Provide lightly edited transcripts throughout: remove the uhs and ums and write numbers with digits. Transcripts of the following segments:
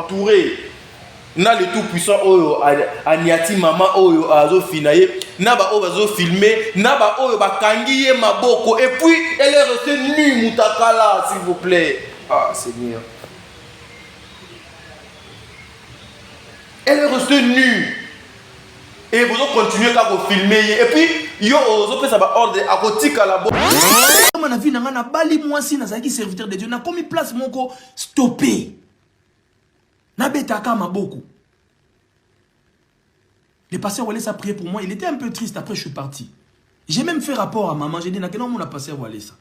entouré. Na le tout puissant oyo aniati mama oyo azo finaye na ba oyo azo filmer na ba oyo bakangi ye maboko et puis elle est restée nue mutakala s'il vous plaît. Ah Seigneur. Elle est restée nue. Et vous continuez à vous filmer et puis yo ozo pesa ba ordre à kotika la bo. Na vie na ngana bali mwasi na zaki serviteur de Dieu na komi place moko stopper. Na betaka maboko. Le pasteur Walesa a prié pour moi. Il était un peu triste. Après, je suis parti. J'ai même fait rapport à maman. J'ai dit, n'a on a passé Walesa.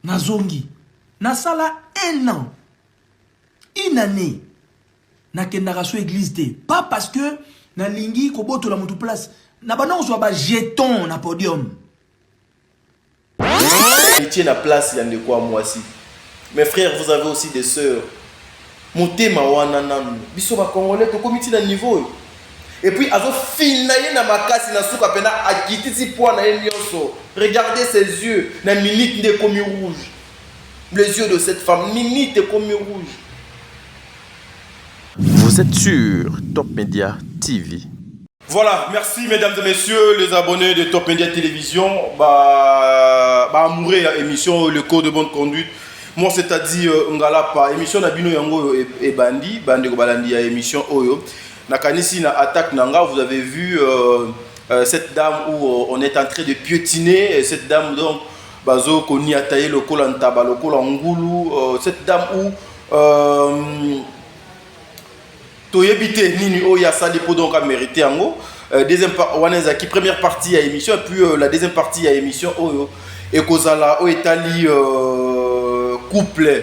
Nazongi. Nasala 1 an. 1 année. Na kendaraso église te. Pas parce que na lingi koboto la mutu place. Na banon soit ba jeton na podium. Il tient la place, il y a de quoi moi aussi. Mes frères, vous avez aussi des sœurs. Motema wana nanu biso ba congolais to komiti na niveau et puis azo finaye na makasi na suka pena akitisi poa na nyonso. Regardez ses yeux na minute de komi rouge, les yeux de cette femme minute de komi rouge. Vous êtes sur Top Media TV. Voilà, merci mesdames et messieurs les abonnés de Top Media Télévision. Bah amourer émission le code de bonne conduite. Moi c'est-à-dire Ngalapa émission na bino yango et bandi ko balandi ya émission oyo nakanisi na attaque nanga. Vous avez vu cette dame où on est en train de piétiner cette dame donc bazo koni ataye lokola ntaba lokola ngulu cette dame où toyebite nini oya sali po donc a mérité yango deuxième wanezaki première partie à émission et puis la deuxième partie à émission oyo et kozala o etali couple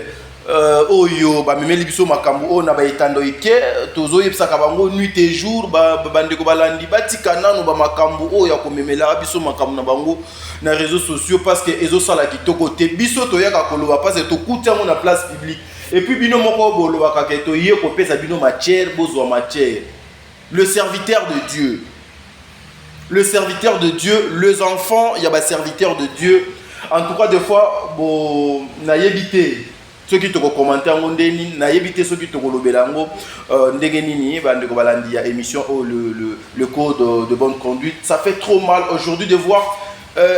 oyo ba memeli biso makambo o na ba etando ike tozo yebsaka bango nuit et jour bandeko balandi batika nanu ba makambo o ya komemela biso makambo na bango na réseaux sociaux parce que ezo sala kitoko te biso to yaka koloba parce que to kutango na place publique et puis bino moko boloba ka keto ye ko pesa bino matière bozo matière. Le serviteur de Dieu, le serviteur de Dieu, les enfants il y a ba serviteur de Dieu. En tout cas, des fois, bon, naïebité. Ceux qui te commentent en ondeni, naïebité ceux qui te belango, ndegenini, bandeko balandi ya émission le code de bonne conduite. Ça fait trop mal aujourd'hui de voir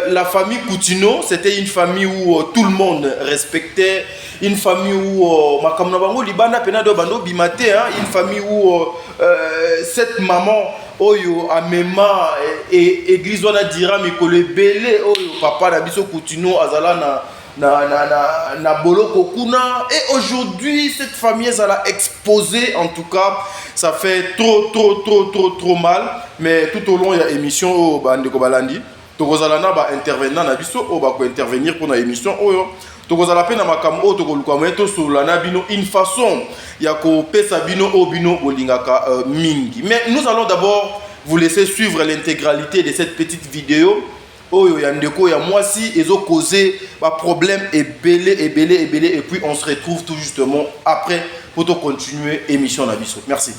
la famille Coutinho. C'était une famille où tout le monde respectait, une famille où makamna bango libana penado bando bimate, une famille où cette maman oyo amema et église wana dira mikolo belé oyo papa na biso Coutinho azala na boloko kuna et aujourd'hui cette famille ça l'a exposé. En tout cas ça fait trop mal, mais tout au long il y a émission au bandeko balandi tokozala na ba intervenant na biso o ba ko intervenir pour na émission oyo tokozala pe na makambo o tokoluka moto solo na bino une façon ya ko pesa bino o bino bolingaka mingi. Mais nous allons d'abord vous laisser suivre l'intégralité de cette petite vidéo oyo ya ndeko ya mwasi ezo causer ba problème et belé et puis on se retrouve tout justement après pour to continuer émission na biso. Merci.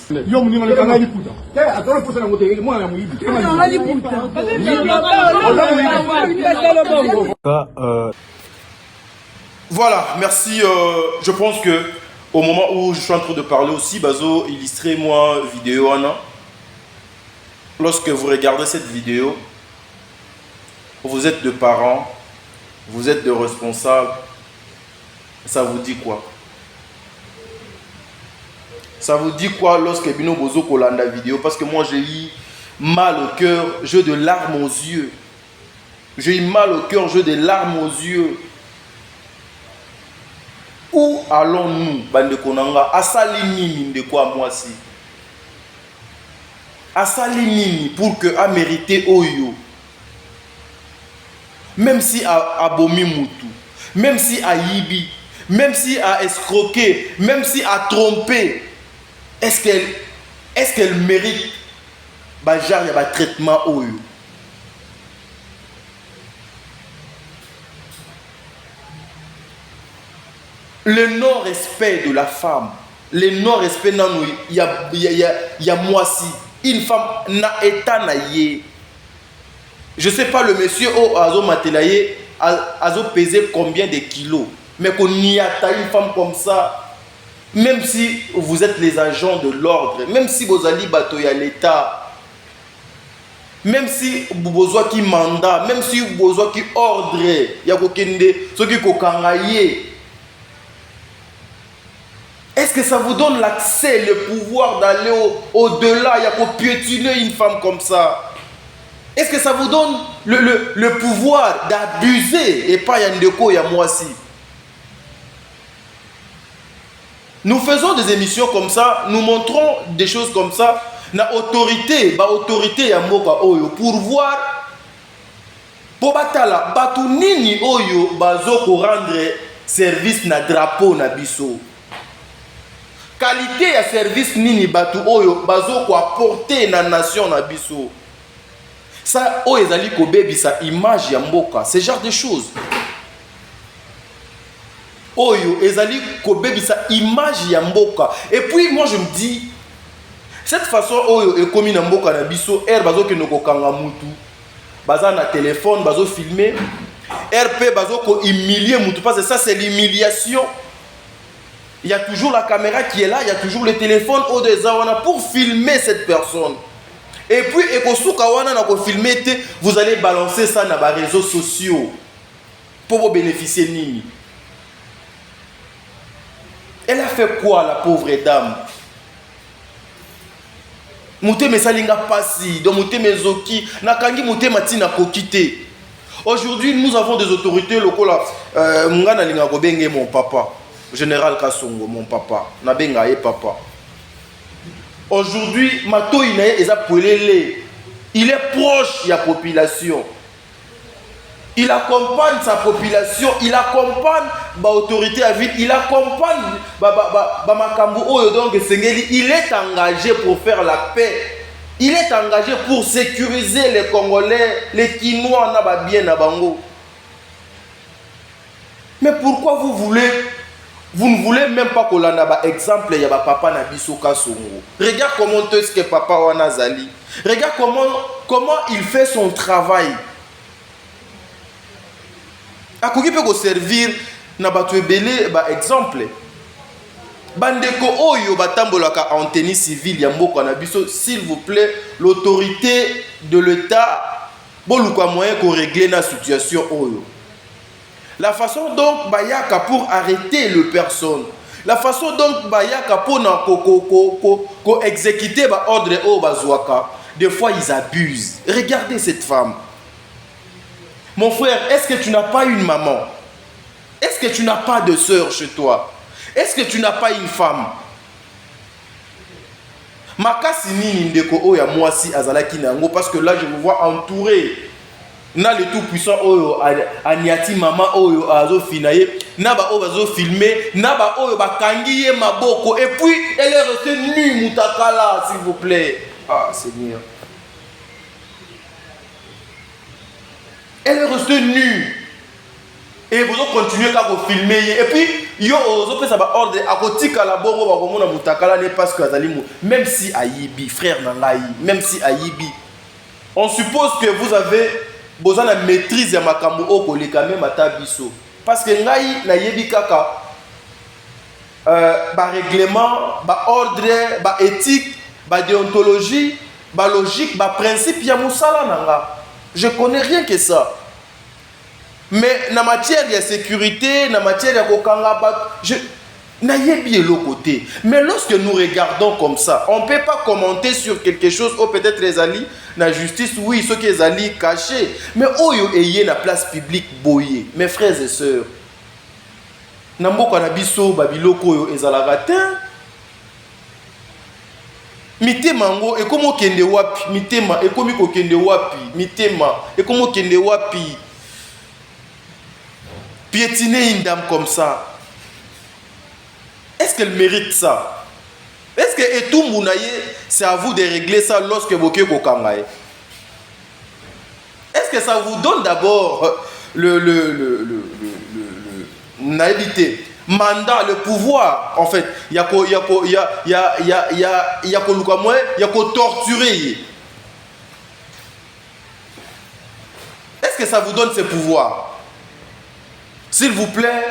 Voilà, merci. Je pense que au moment où je suis en train de parler aussi, bazo illustrer moi vidéo Anna. Lorsque vous regardez cette vidéo, vous êtes de parents, vous êtes de responsables, ça vous dit quoi? Ça vous dit quoi lorsque Bino Bozo kolanda la vidéo? Parce que moi j'ai eu mal au cœur, j'ai de larmes aux yeux. J'ai eu mal au cœur, j'ai des larmes aux yeux. Où allons-nous, bande konanga? Asali nini de quoi moi si? Asali nini pour que a mérité oyo? Même si a abomi mutu, même si a yibi, même si a escroqué, même si a trompé, est-ce qu'elle mérite bajar ya ba traitement oyo? Le non-respect de la femme, le non-respect nanou ya moi si une femme na état na ye. Je sais pas le monsieur au azo matelaye azo pesé combien de kilos, mais qu'on y a taillé une femme comme ça. même si vous êtes les agents de l'ordre, même si vous allez batoyer l'État, même si vous avez qui mandat, même si vous avez qui ordre, il y a ce qui est est-ce que ça vous donne l'accès, le pouvoir d'aller au-delà, il y a pour piétiner une femme comme ça? Est-ce que ça vous donne le pouvoir d'abuser et pas Yandeko, il y a moi aussi? Nous faisons des émissions comme ça, nous montrons des choses comme ça, na autorité, autorité ya mboka oyo pour voir pour batala batu nini oyo bazo ko rendre service na drapeau na biso. Qualité ya service nini batu oyo bazo ko apporter na nation na biso. Ça oyo ezali ko bebisa image ya mboka, ce genre de choses. Oyo ezali ko bebisa image ya mboka. Et puis moi je me dis cette façon oyo ekomi na mboka na biso bazo ke noko kanga mutu baza na téléphone bazo filmer RP bazo ko humilier mutu parce que ça c'est l'humiliation. Il y a toujours la caméra qui est là, il y a toujours le téléphone au desawana pour filmer cette personne. Et puis ekosuka wana na ko filmer vous allez balancer ça na ba réseaux sociaux pour vous bénéficier nini. Elle a fait quoi la pauvre dame? Mouté salinga pasi, donc mouté mezoki, nakangi mouté matina kokite. Aujourd'hui, nous avons des autorités locales. Mungana linga kobenge mon papa, général Kasongo, mon papa, nabenga ye papa. Aujourd'hui, mato inaye eza pouelele. Il est proche de la population. Il accompagne sa population, il accompagne l'autorité à ville, il accompagne donc il est engagé pour faire la paix. Il est engagé pour sécuriser les Congolais, les Kinois, mais pourquoi vous ne voulez même pas qu'on ait un exemple, il y a papa Nabiso Kasongo. Regarde comment est-ce que papa Wanazali. Regarde comment il fait son travail. Akoki peut servir na batu ebele ba exemple. Bandeko oyo batambolaka en tenue civile ya mboka na biso, s'il vous plaît, l'autorité de l'État boluka moyen ko régler na situation oyo. La façon donc bayaka pour arrêter le personne. La façon donc bayaka pour na ko exécuter ba ordre o bazwaka. Des fois ils abusent. Regardez cette femme. Mon frère, est-ce que tu n'as pas une maman? Est-ce que tu n'as pas de sœur chez toi? Est-ce que tu n'as pas une femme? Makasi nini ndeko oya mwasi azalaki nango parce que là je vous vois entouré. Na le tout puissant oyo aniati mama oyo azo finaye, na ba oyo azo filmer, na ba oyo bakangi ye maboko et puis elle est restée nue mutakala s'il vous plaît. Ah Seigneur. Elle est restée nue. Et vous continuez à vous filmer. Et puis, yo, vous avez ordre à côté de la bonne parce que même si Aïbi, frère Nangaï, même si Aïbi, on suppose que vous avez besoin de maîtrise de makambo au koleka même matabiso. Parce que Ngai na yebi kaka, règlement, ordre, éthique, déontologie, logique, principe, ya musala nanga. Je connais rien que ça. Mais en matière de sécurité, en matière de kokanga, je n'ai bien le côté. Mais lorsque nous regardons comme ça, on ne peut pas commenter sur quelque chose, ou peut-être les alliés, la justice, oui, ceux qui les alliés cachés. Mais oyo ayé la place publique boyé. Mes frères et sœurs, Nambo Kanabiso, Babiloko, yo ezalagatin. Mitema ngo ekomo kende wapi mitema ekomi ko kende wapi mitema ekomo kende wapi piétiner une dame comme ça. Est-ce qu'elle mérite ça? Est-ce que etou munaye c'est à vous de régler ça lorsque vous ko kangaye? Est-ce que ça vous donne d'abord naïveté, mandat, le pouvoir, en fait, il y a torturer. Est-ce que ça vous donne ce pouvoir? S'il vous plaît,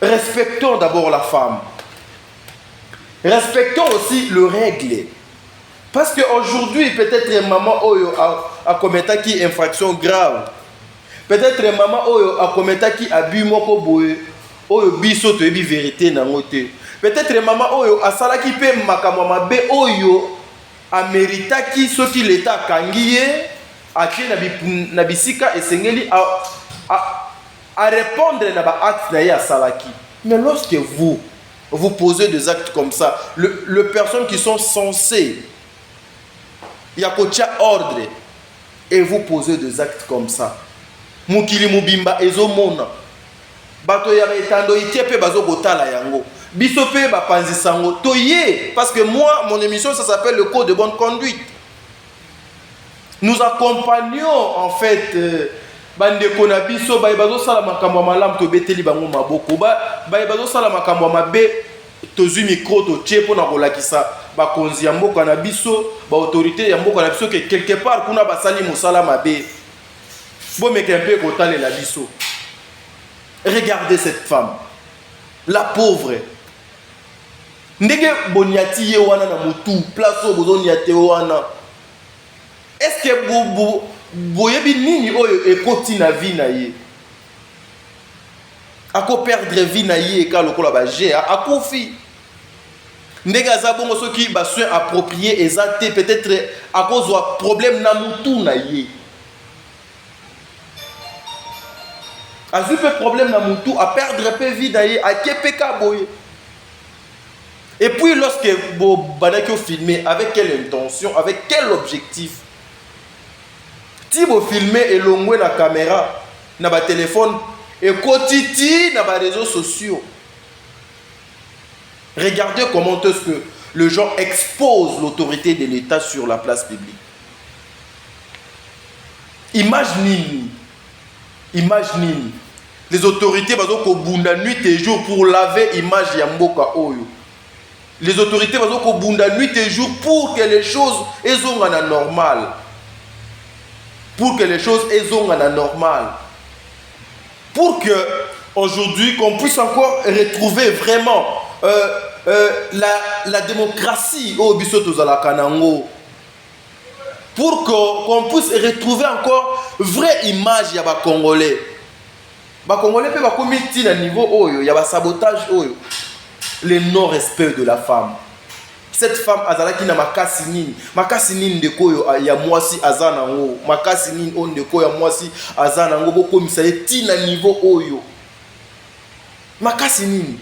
respectons d'abord la femme. Respectons aussi le règle. Parce qu'aujourd'hui, peut-être maman a commis une infraction grave. Peut-être maman a commis un abus moko boye. Oyo biso to ebi vérité na ngote. Peut-être maman a salaki pe makamwa mabe oyo a méritaki soki l'état kangiye a tie na bisika esengeli à répondre na ba acte na ya salaki. Mais lorsque vous posez des actes comme ça, les personnes qui sont censées il y a ordre et vous posez des actes comme ça. Mukili mubimba ezomona. Bato ya etando itepe bazo kotala yango. Biso pe ba panzisango toye parce que moi mon émission ça s'appelle le code de bonne conduite. Nous accompagnons en fait bandeko na biso bazo sala makambo malam to beteli bango maboko bazo sala makambo mabe tozui micro to tiepo na kolakisa ba konzi ya mboka na biso ba autorité ya mboka na biso que quelque part kuna basali musala mabe bo mekempe kotale la biso. Regardez cette femme, la pauvre. Ndege boniati ye wana na mutu place obo niate wana. Est-ce que boyebi nini oyo ekoti na vie na ye? Ako perdre vie na ye ka lokola ba gea akofi. Ndege azabongo soki ba soin approprié ezate peut-être à cause d'un problème na mutu na ye. A eu un problème dans mon tour, à perdre peu vie d'ailleurs, à Kepeka boye. Et puis lorsque vous avez filmé, avec quelle intention, avec quel objectif? Si vous filmez et l'ongouez la caméra, dans votre téléphone, et quotidien dans les réseaux sociaux. Regardez comment est-ce que le gens expose l'autorité de l'État sur la place publique. Imaginez. Les autorités bazo ko bunda nuit et jour pour laver image ya mboka oyo. Les autorités bazo ko bunda nuit et jour pour que les choses ezongana normal. Pour que les choses ezongana normal. Pour que aujourd'hui qu'on puisse encore retrouver vraiment la démocratie au biso tozala kanango. Pour qu'on puisse retrouver encore vraie image ya ba Congolais. Ba Congolais pe ba komiti na niveau oyo, ya ba sabotage oyo. Le non-respect de la femme. Cette femme azalaki na makasi nini ndeko oyo ya mwasi azana ngo, makasi nini on ndeko ya mwasi azana ngo boko misaye ti na niveau oyo. Makasi nini?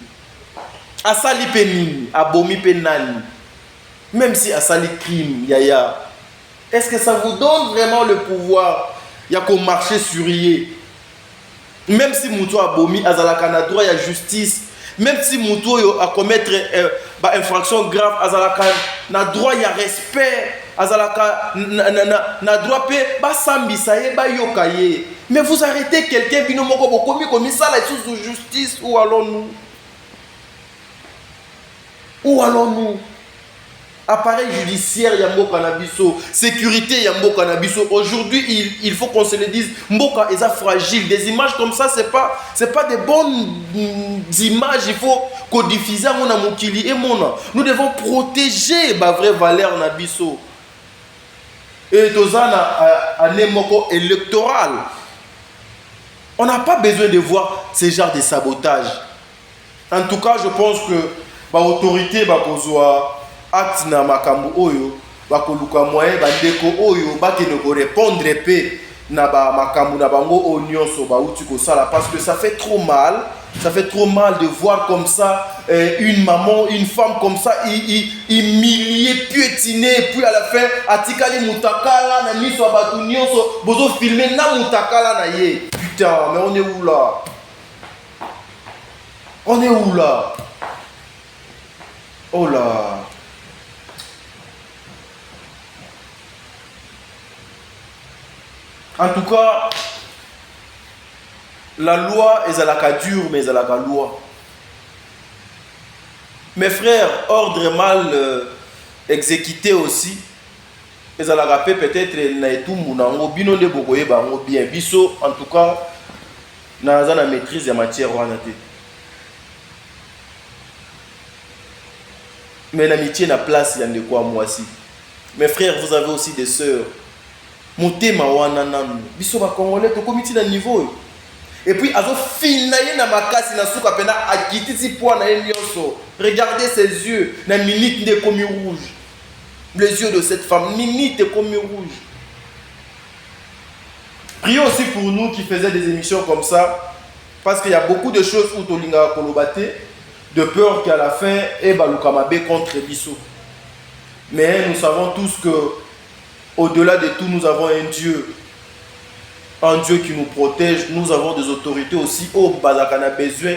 Asali pe nini, abomi pe nani. Même si asali crime yaya. Est-ce que ça vous donne vraiment le pouvoir? Il y a qu'on marcher sur yé. Même si Moutou a bomi, azalaka na droit, il y a justice. Même si Moutou a commettre infraction grave, azalaka na droit, il y a respect. Azalaka na droit, ba sambi saye, ba yokaye. Mais vous arrêtez quelqu'un, bino moko bokomi comme ça, la sous justice, où allons-nous? Où allons-nous? Appareil judiciaire Yambo Kanabiso, sécurité Yambo Kanabiso. Aujourd'hui, il faut qu'on se le dise, Mboka est fragile. Des images comme ça, c'est pas des bonnes images. Il faut codifier mon amokili et mon. Nous devons protéger ma vraie valeur Nabiso. Et Tozana un émoko électoral. On n'a pas besoin de voir ce genre de sabotage. En tout cas, je pense que l'autorité va acte na makambo oyo bakoluka moyen bandeko oyo bakene ko répondre pe na ba makambo na bango onyoso ba uti ko sala parce que ça fait trop mal de voir comme ça une maman, une femme comme ça humiliée, piétinée, puis à la fin atikali mutakala na miso batu nyonso bozo filmer na mutakala na ye. Putain, mais on est où là? On est où là? Oh là. En tout cas, la loi est à la dure, mais à la loi. Mes frères, ordre mal exécuté aussi. Et à la rappeler peut-être tout mon bino de bokoye bango bien. Biso, en tout cas, na la maîtrise de matière wanate. Mais l'amitié n'a place, il y a de quoi moi aussi. Mes frères, vous avez aussi des sœurs. Motema wananam. Biso ba Congolais to comité na niveau. Et puis azo finaye na makasi na suka pena akititi poa na nyonso. Regardez ses yeux, na minute de commis rouge. Les yeux de cette femme, minute de commis rouge. Prions aussi pour nous qui faisaient des émissions comme ça, parce qu'il y a beaucoup de choses où Tolinga Kolobate, de peur qu'à la fin, Balukamabé contre Bisso. Mais nous savons tous que, au-delà de tout, nous avons un Dieu qui nous protège. Nous avons des autorités aussi. Au Bazakana besoin,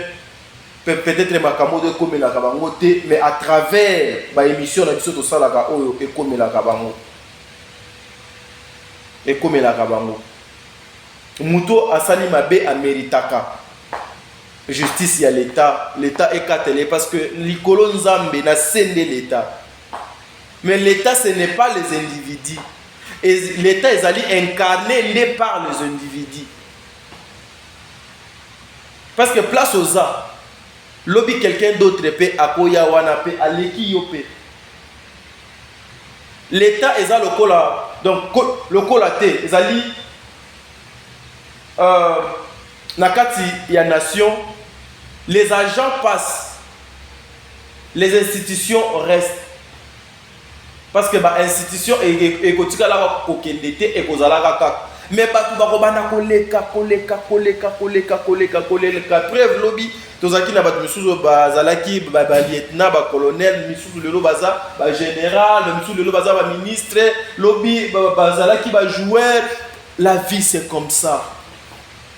peut-être les Makamo de Kome la Kabango, mais à travers l'émission, la Bisso de Salaka Oyo et Kome la Kabango. Et Kome la Kabango. Muto Asani Mabe Ameritaka. Justice, il y a l'État. L'État est cartelé parce que l'Ikolo Nzambe n'a scéné l'État. Mais l'État, ce n'est pas les individus. Et l'État est allé incarné par les individus. Parce que place aux arts, lobby quelqu'un d'autre peut akoya wana peut aleki yope. L'État est à le cola. Donc le colaté est allé nakati ya nation, les agents passent, les institutions restent. Parce que l'institution est kotika la kokendete et kozala kaka. Mais batu bakobana koleka. Preuve lobby tozaki na batu misusu bazalaki ba lieutenant ba colonel misusu lelo baza ba général misusu lelo baza ba ministre lobby bazalaki ba joueur. La vie c'est comme ça.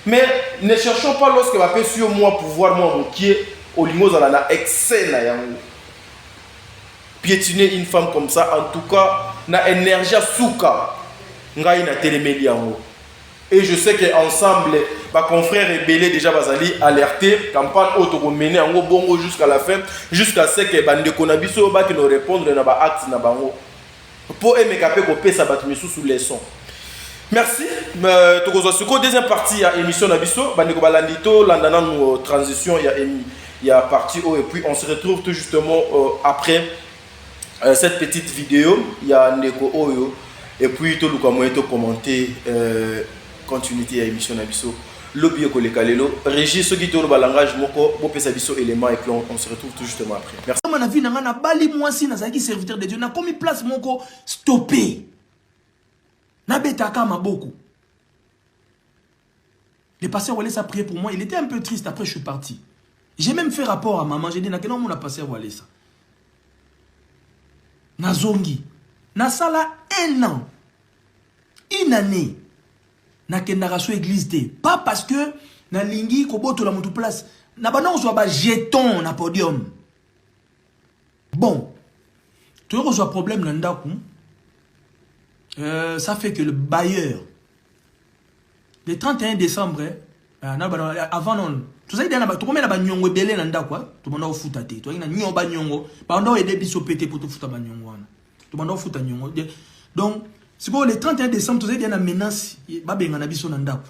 Mais ne cherchons pas lorsque va faire sur moi pouvoir moi mon pied au limo dans la excès na yango. Piétiner une femme comme ça, en tout cas, na énergie souka, ngai na telemeli yango. Et je sais qu'ensemble, ma confrère et Belé déjà bazali alerté, campagne auto mener en bongo jusqu'à la fin, jusqu'à ce que bande konabiso ba qui nous répondre na ba acte na bango. Pour aimer capé ko pesa batumi sous leçon. Merci. Deuxième partie à émission Nabiso. Bandeko Balandito, landana nous transition, il y a partie haut et puis on se retrouve tout justement après cette petite vidéo. Il y a Ndeko Oyo et puis tout le monde a commenté continuité à émission Nabiso. Lobby ko le kalelo, Régis ce qui tourne balangage moko, bo pesa biso élément et puis on se retrouve tout justement après. Merci. Na vie na ngana bali mwasi na zaki serviteur de Dieu na komi place moko stopper. Nabetaka Maboko. Le pasteur Walesa a prié pour moi. Il était un peu triste. Après, je suis parti. J'ai même fait rapport à maman. J'ai dit, n'a on a passé Walesa. Nazongi. Nasala 1 an. 1 année. Na kendaraso église té. Pas parce que na lingi koboto la mutu place. Na banon soit ba jeton na podium. Bon. Tu reçois problème na ndaku. Ça fait que le bailleur, le 31 décembre, avant non, tout ça, il y a tout comme la bagnongo belé nanda quoi, tout le monde a foutate, tout le monde a nyongo bagnongo, pendant aider biso pété pour tout fouta bagnongo, tout le monde a fouta nyongo. Donc, c'est pour le 31 décembre, tout ça, il y a une menace, babé ngana biso nanda.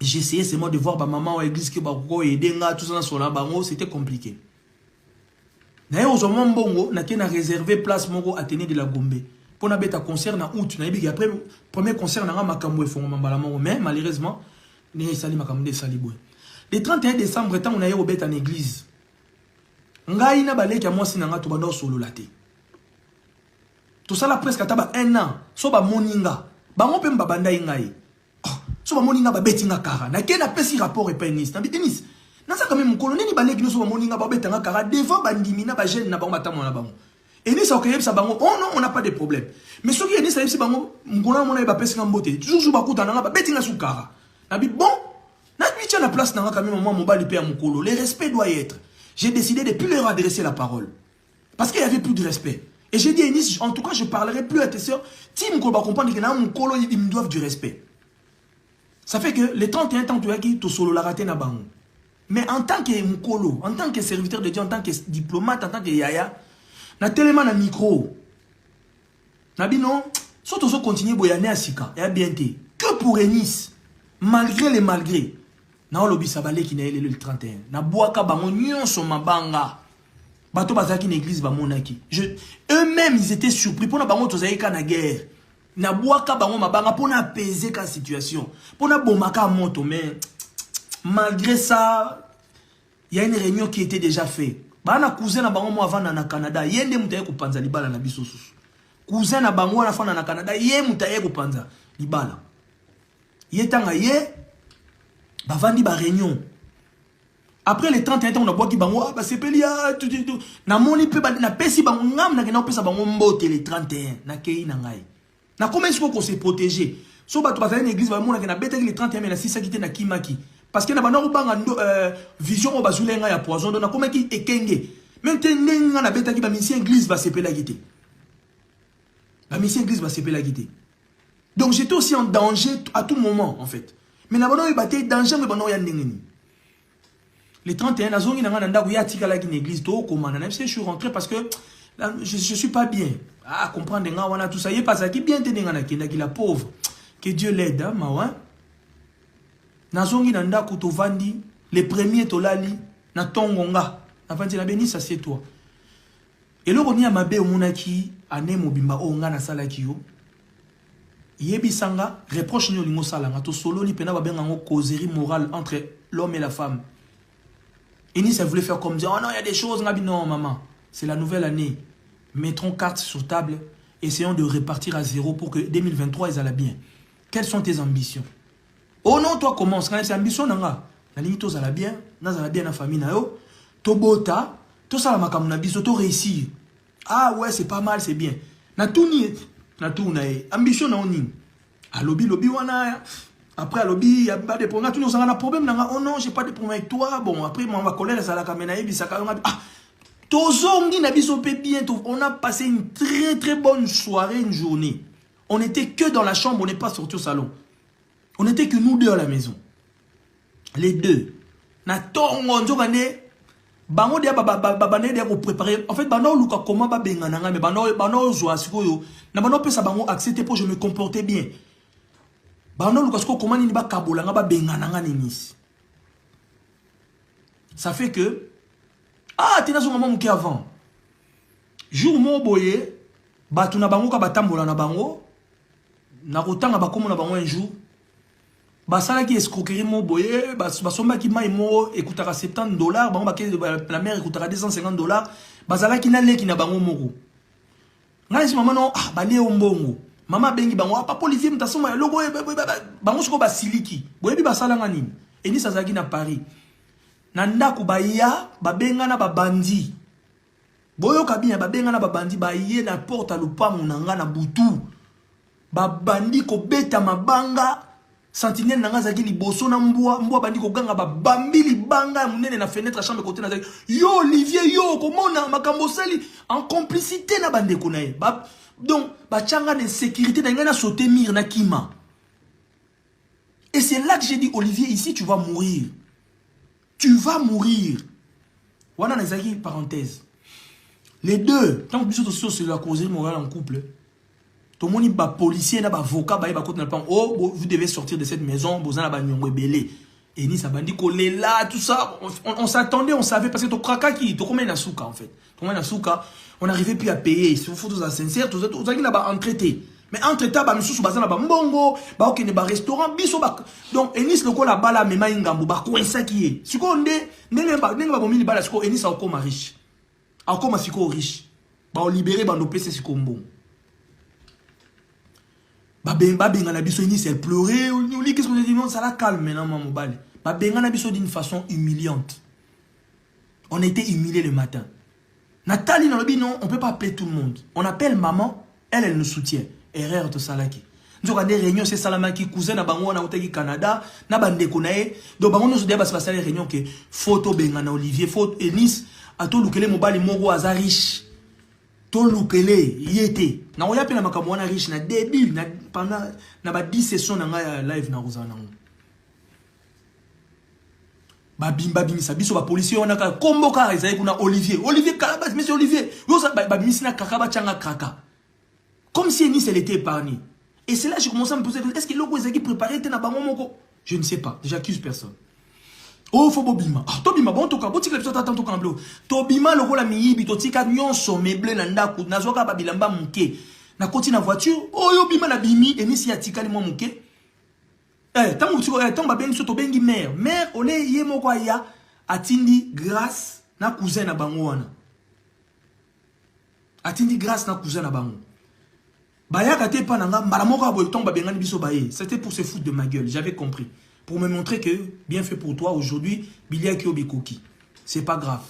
J'ai essayé seulement de voir ma maman à l'église qui va aider nga tout ça sur la bango, c'était compliqué. D'ailleurs, aujourd'hui, bongo, n'a qu'à réserver place mongo à tenir de la Gombe. Pour na beta concert na août, na ibi après premier concert na makambo e fongo mambala mongo, mais malheureusement, ne sali makambo de salibwe. Le 31 décembre, tant on a eu au beta en église. Ngai na baleki a moi sinanga to bando solo laté. Tout ça là presque taba 1 an, so ba moninga. Ba mo pe mbabanda ngai. So ba moninga ba betinga kara. Na ke na pesi rapport e penis. Na bitenis. Nasa quand même colonel ni baleki no so moninga ba betanga kara devant bandimina ba jeune na bango batamo na bango. Et ni ça okayeb sa bango oh non on n'a pas de problème. Mais ce qui est ni ça yebsi bango ngona mona ba pesi ngambote toujours so ba kutana ba betinga su kara. Na bi bon na bi tia la place na quand même moi mobali pe ya mukolo. Le respect doit y être. J'ai décidé de plus leur adresser la parole parce qu'il y avait plus de respect. Et j'ai dit à Enis, en tout cas je parlerai plus à tes sœurs. Tim ko ba comprendre que na mukolo ils me doivent du respect. Ça fait que les 31 ans tu as qui to solo la raté na bango. Mais en tant que mukolo, en tant que serviteur de Dieu, en tant que diplomate, en tant que yaya, na tellement na micro. Na bino, surtout so continuer boyane asika, et bien té. Que pour Enis, malgré les malgré, na olobi sabale qui na le 31. Na boaka bango nyonso mabanga. bato bazaki na église ba monaki. Eux-mêmes ils étaient surpris pour na bango tozayika na guerre. Na boaka bango mabanga pour na apaiser la situation. Pour na bomaka moto mais malgré ça il y a une réunion qui était déjà faite. Bana cousin na bango mo avant na Canada, yende mutaye ko panza libala na biso susu. Cousin na bango na fana na Canada, ye mutaye ko panza libala. Yetanga ye bavandi ba réunion. Après les 31 ans on a boit ki bango ba sepelia tout na moni pe na pesi bango ngam na kena pesa bango mbote les 31 na kei na ngai. Na comment est-ce qu'on se protéger? So ba to ba une église ba mona kena beta les 31 mais na sisa kite na kimaki. Parce que na bana banga vision o bazulenga ya poison donc na comment ki ekenge. Maintenant na beta ki ba mission église va sepela kite. La mission église va sepela kite. Donc j'étais aussi en danger à tout moment en fait. Mais na bana ibate danger mais bana ya ndengeni. Les 31 nazongi na ngana ndako ya tika la église to komana na je suis rentré parce que là, je suis pas bien. Ah comprendre nga wana tout ça y est pas ça qui bien tenir na kenda ki la pauvre. Que Dieu l'aide hein mawa. Nazongi na ndako to vandi les premiers to lali na tongonga. Na vandi na beni ça c'est toi. Et le roni amabe omonaki ane mobimba o nga na sala ki yo. Yebi sanga reproche ni olingo sala nga to solo li pena ba benga ngo causerie morale entre l'homme et la femme. Et ni ça voulait faire comme dire oh non il y a des choses non maman, c'est la nouvelle année. Mettons carte sur table, essayons de repartir à zéro pour que 2023 ils aillent bien. Quelles sont tes ambitions? Oh non, toi commence quand c'est ambition nanga. La limite tous allait bien, nous allons bien la famille na yo. To bota, to sala makamu na biso to réussir. Ah ouais, c'est pas mal, c'est bien. Na tout ni na tout na ambition na oni. A lobby wana. Après, il y a pas de problème. Tout nous avons un problème. Oh non, j'ai pas de problème avec toi. Bon, après, on va coller ça à la caméra. Ah, on a passé une très très bonne soirée, une journée. On n'était que dans la chambre, on n'est pas sorti au salon. On n'était que nous deux à la maison. Les deux. En fait, comment je me comportais bien. Ça fait que ah tu n'as pas maman qui avant jour mo boye batu na bango ka batambola na bango na kotanga bakomo na bango un jour basala ki escroquerie mo boye basomba ki mai mo ekutaka $70 bango la mère ekutaka $250 basala ki na leki na bango moko ngani si maman non ah bale ombongo maman bengi bango papa Olivier mtasoma logo bango siko basiliki boyebi basala ngani eni sazaki na Paris na ndaku baya babenga na babandi boyo kabina babenga na babandi baye na porte à lupango nanga na butu babandi ko beta mabanga sentinelle nanga zaki liboso na mbwa bandi ko ganga babambi libanga munene na fenêtre chambre côté na zaki yo Olivier yo komona makambo sali en complicité na bande konaye donc bachanga de sécurité na ngana sauter mir na kima. Et c'est là que j'ai dit Olivier ici tu vas mourir. Tu vas mourir. Voilà les parenthèse. Les deux, tant que c'est la causerie morale en couple. Tout le monde est policier, avocat, oh, vous devez sortir de cette maison, vous avez un belé. Et ni ça bandi collé là, tout ça. On s'attendait, on savait parce que tu kraka qui, tu combien na souka en fait. Tu combien na souka, on n'arrivait plus à payer. Il faut tout ça sincère, tout ça, tout ça qui n'a pas entreté. Mais entre temps, nous sommes basés dans mbongo, ba ok ne ba restaurant, biso ba. Donc Enis le ko la bala mema ingambo ba ko ça qui est. Siko ndé, nenga ba bomini bala siko Enis a ko riche. A ko ma siko riche. Ba on libérer ba no PC siko mbongo. Ba benga na biso Enis elle pleurait, on dit qu'est-ce qu'on dit non, ça la calme maintenant maman bale. Ba benga na biso d'une façon humiliante. On était humilié le matin. Nathalie dans le bi non, on peut pas appeler tout le monde. On appelle maman, elle nous soutient. Erreur de salaki. Nous avons des réunions, c'est Salamaki, cousin, na bango na oteki Canada, na bande konae. Donc bango nous débat passer les réunions que photo bengana Olivier, photo Enis, a to lukele mobali mogo azarish. To lukele yete. Na oya pe na makambo wana riche na début na pendant na ba 10 sessions na nga live na rozana. Ba bimba bimisa biso ba policier wana ka komboka ezali kuna Olivier Kalabas, monsieur Olivier. Yo sa ba misina kakaba changa kaka. Comme si Enis elle était épargnée. Et c'est là que j'ai commencé à me poser la question, est-ce que l'eau qui préparé était dans le moko? Je ne sais pas, j'accuse personne. Oh, faut bobima. Ah, tobima, bon, toka, bon, tika, tant to kamblo. Tobima, le rôle à miyibi, to tika, nyonso, meble, nanda, nazoka, babilamba, mouke. Na koti na voiture, oh, yo, bima, na bimi, et ni si yatika, li, mouke. Tant babengi, so, bengi, mère. Mère, ole, ye, moko, ya, atindi, grâce, na cousin, na bango, wana. Atindi, grâce, na cousin, na bango. Baya, kate, pananga, mbalamoka, boy, tombe, bengani, biso, baye. C'était pour se foutre de ma gueule, j'avais compris. Pour me montrer que, bien fait pour toi, aujourd'hui, Bilia Kiobi Koki. C'est pas grave.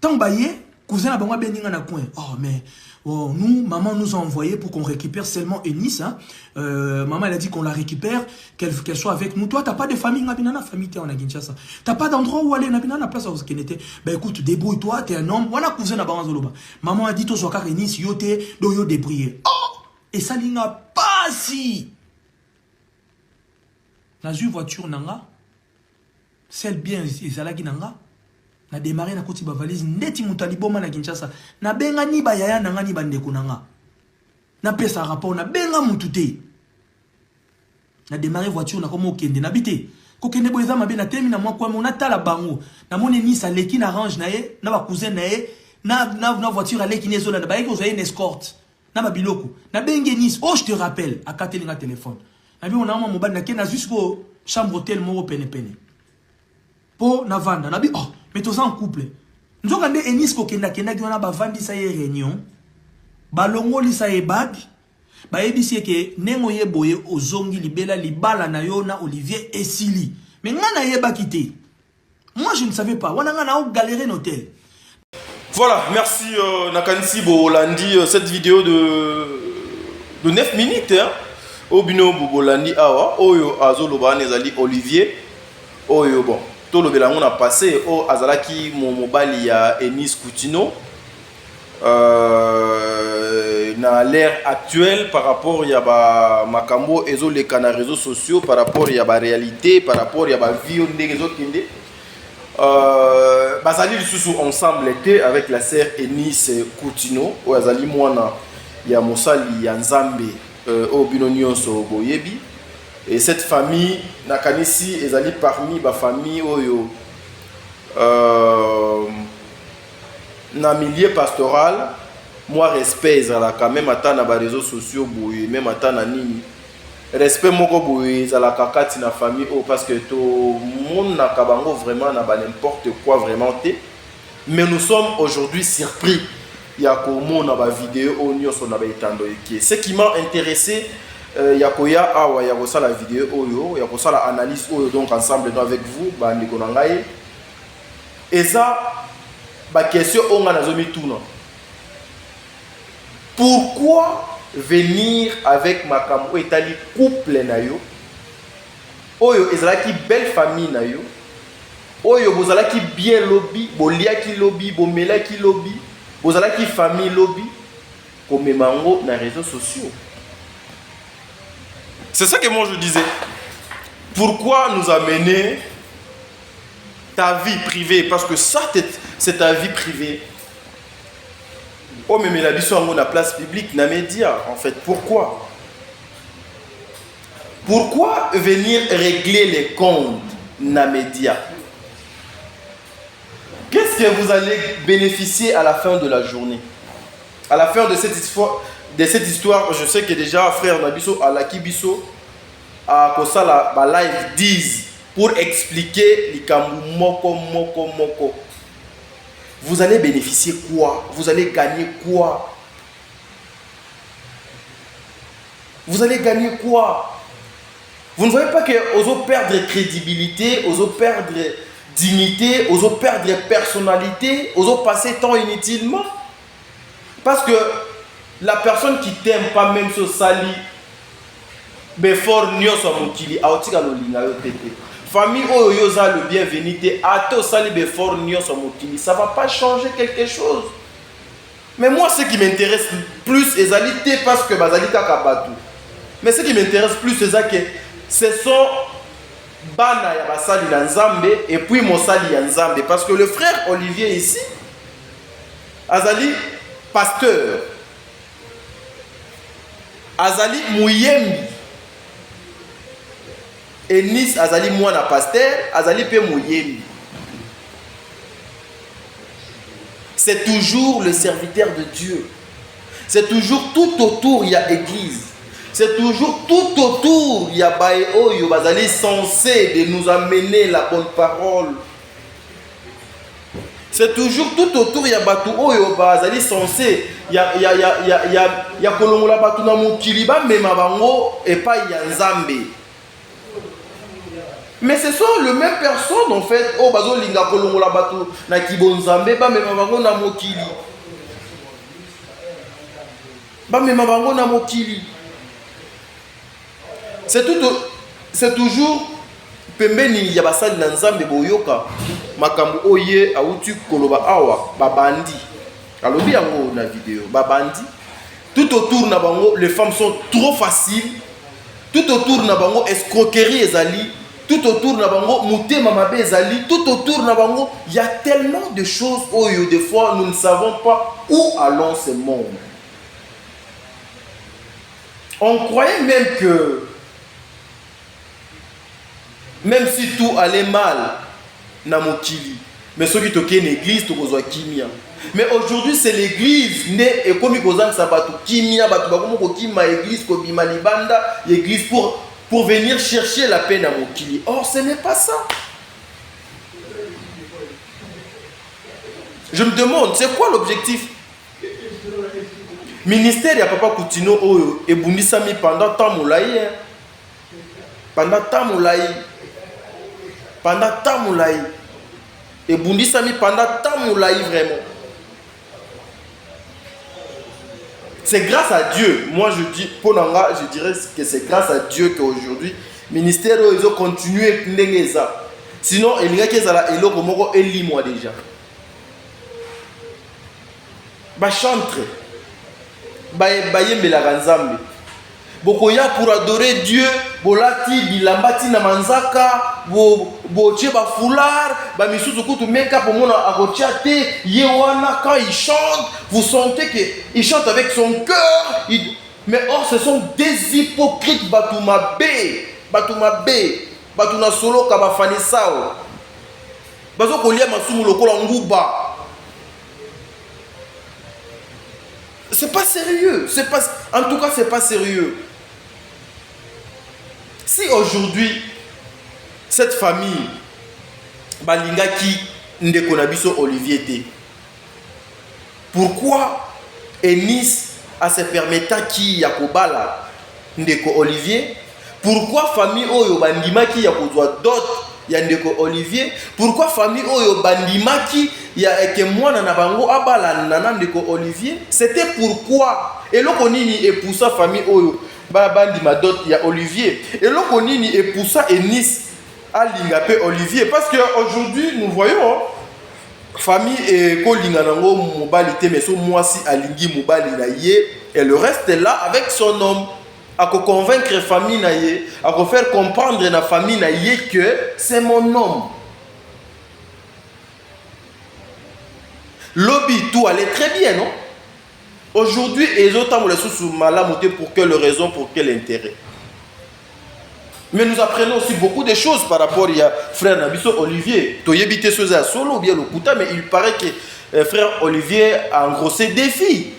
Tant baillé, cousin Abangwa Beninga na coin. Oh, mais, oh, nous, maman nous a envoyé pour qu'on récupère seulement Eunice. Hein. Maman, elle a dit qu'on la récupère, qu'elle soit avec nous. Toi, t'as pas de famille, Nabinana, famille, t'es en Kinshasa. T'as pas d'endroit où aller, Nabinana, place où qu'elle était. Ben écoute, débrouille-toi, t'es un homme. Voilà, cousin Abangwa Zoloba. Maman a dit, toi, sois Eunice, yote, do yo débrouiller. Oh! Et ça, il n'a pas si. Na une voiture nanga, celle bien ezalaki nanga, na démarré na koti ba valise ndeti mutaliboma na Kinshasa, na benga ni ba yaya nanga ni bandeko nanga. Na pesa rapport na benga mutute. Na démarré voiture na komo kende na bité. Ko kende boyeza mabe na temi na mwa kwa mona tala bango. Na mone ni sa leki na range na ye, na ba cousin na ye, na voiture aleki nezo na ba yeki ozaye une escorte. Na ba biloko. Na benge Nice, oh je te rappelle, à katelinga téléphone. Nabi on a un mobile na kena jusqu'au chambre hôtel moro pene pene. Po na vanda nabi oh mais tous en couple. Nous avons des Eunice ko kenda kenda ki wana ba vandi sa ye réunion. Ba longo li sa ye bag. Ba ebisi ke nengo ye boye ozongi libela libala na yo na Olivier Esili. Mais ngana ye ba kité. Moi je ne savais pas. Wana ngana au galérer hôtel. Voilà, merci Nakanisi Bolandi cette vidéo de 9 minutes hein. Obino Bobolandi awa oyo azoloba nezali Olivier oyo bon to lobela on a passé o azalaki mon mobile ya Eunice Coutinho na l'ère actuelle par rapport ya ba makambo ezo les canaux réseaux sociaux par rapport ya ba réalité par rapport ya ba vie ndenge zo kende bazali lisusu ensemble était avec la sœur Eunice Coutinho o azali mwana ya mosali ya Nzambe au Binonionso Boyebi et cette famille Nakanisi ezali parmi ba famille oyo na milieu pastoral moi respect ezala quand même ata na ba réseaux sociaux boye même ata na nini respect moko boye ezala kakati na famille oh parce que to monde na kabango vraiment na ba n'importe quoi vraiment té mais nous sommes aujourd'hui surpris. Il y a comme na ba vidéo on so na ba etando eke ce qui m'a intéressé ya koya awa ya kosa la vidéo oyo ya kosa la analyse oyo donc ensemble avec vous ba ndiko na ngai eza ba question onga na zomi tuna pourquoi venir avec makambo etali couple na yo oyo ezalaki belle famille na yo oyo bozalaki bien lobby boliaki lobby bomelaki lobby vous avez qui famille lobby comme mango dans les réseaux sociaux. C'est ça que moi je disais. Pourquoi nous amener ta vie privée? Parce que ça, c'est ta vie privée. Oh, mais la vie sur la place publique, dans les médias, en fait. Pourquoi? Pourquoi venir régler les comptes dans les médias? Qu'est-ce que vous allez bénéficier à la fin de la journée? À la fin de cette histoire, je sais que déjà frère Nabiso Alaki Biso a Kosala la live 10 pour expliquer les moko. Vous allez bénéficier quoi? Vous allez gagner quoi? Vous allez gagner quoi? Vous ne voyez pas que aux autres perdre crédibilité, aux autres perdre dignité, aux autres perdre personnalité, aux autres passer temps inutilement. Parce que la personne qui t'aime pas même sur sali, before nyo so mokili aotika lo linga yo tete. Famille oyo yoza le bienvenu te ato sali before nyo so mokili, ça va pas changer quelque chose. Mais moi ce qui m'intéresse plus ezalité parce que bazali kaka batu. Mais ce qui m'intéresse plus c'est ça que ce sont Bana ya basali na Nzambe et puis mosali ya Nzambe parce que le frère Olivier ici azali pasteur azali muyembi Enis azali mwana pasteur, azali pe moyembi. C'est toujours le serviteur de Dieu. C'est toujours tout autour, il y a église. C'est toujours tout autour, il y a bae oyo bazali censé de nous amener la bonne parole. C'est toujours tout autour, il y a batu oyo bazali censé, il y a kolongola batu na mokili ba mema bango et pas ya nzambe. Mais ce sont les mêmes personnes en fait, oh bazo linga kolongola batu na kibonzambe ba mema bango na mokili. Ba mema bango na mokili. C'est toujours pembeni ya basali na nzambe boyoka makambo oye autu koloba awa babandi alobi yango na vidéo babandi tout autour na bango les femmes sont trop faciles tout autour na bango escroquerie ezali tout autour na bango mutema mabe ezali tout autour na bango il y a tellement de choses oyo des fois nous ne savons pas où allons ce monde. On croyait même que même si tout allait mal na mokili, mais ceux qui toquent une église tokozwa kimia. Mais aujourd'hui c'est l'église né et comme kozang sabatu kimia batu bakomo ko kima église ko bima libanda église pour venir chercher la paix na mokili. Or ce n'est pas ça. Je me demande c'est quoi l'objectif? Ministère ya papa Koutino oyo ebundisami pendant temps moulaye. Pendant temps moulaye. Et Bundisami pendant tant moulaye vraiment. C'est grâce à Dieu. Moi je dis, pour Nanga, je dirais que c'est grâce à Dieu qu'aujourd'hui, le ministère ils ont continué ça. Sinon, il y a qui ça il a éli moi déjà. Ba chantre. Ba yembela ganzambe. Bokoya pour adorer Dieu, bolati bilambati na manzaka, boche ba foulard, ba misusu kutu meka pour mona akochate, yewana quand il chante, vous sentez que il chante avec son cœur, mais or ce sont des hypocrites batuma batuna solo ka bafani sao. Bazo kolia masumu lokola nguba. C'est pas sérieux, en tout cas c'est pas sérieux. Si aujourd'hui, cette famille, Balingaki Ndekonabiso Olivier était, pourquoi Enis a se permettant qui Yakobala Ndeko Olivier? Pourquoi famille Oyo Bandimaki Yakozwa d'autres Yandeko Olivier? Pourquoi famille Oyo Bandimaki Yake Mwana Nabango Abala Nana Ndeko Olivier? C'était pourquoi? Et l'Okonini et pour sa famille Oyo. Bandi madot ya Olivier et l'okonini et pour ça Enis a lingapé Olivier parce que aujourd'hui nous voyons famille et ko linganango mobalité mais so moi si alingi mobali na yé et le reste est là avec son homme à convaincre famille na yé à faire comprendre na famille na yé que c'est mon homme. Lobby tout allait très bien non? Aujourd'hui, les autres ont les sous malamoté pour quelle raison, pour quel intérêt. Mais nous apprenons aussi beaucoup de choses par rapport à frère Nabiso Olivier. Tu as habité ce solo ou bien le Kouta, mais il paraît que frère Olivier a engrossé des filles.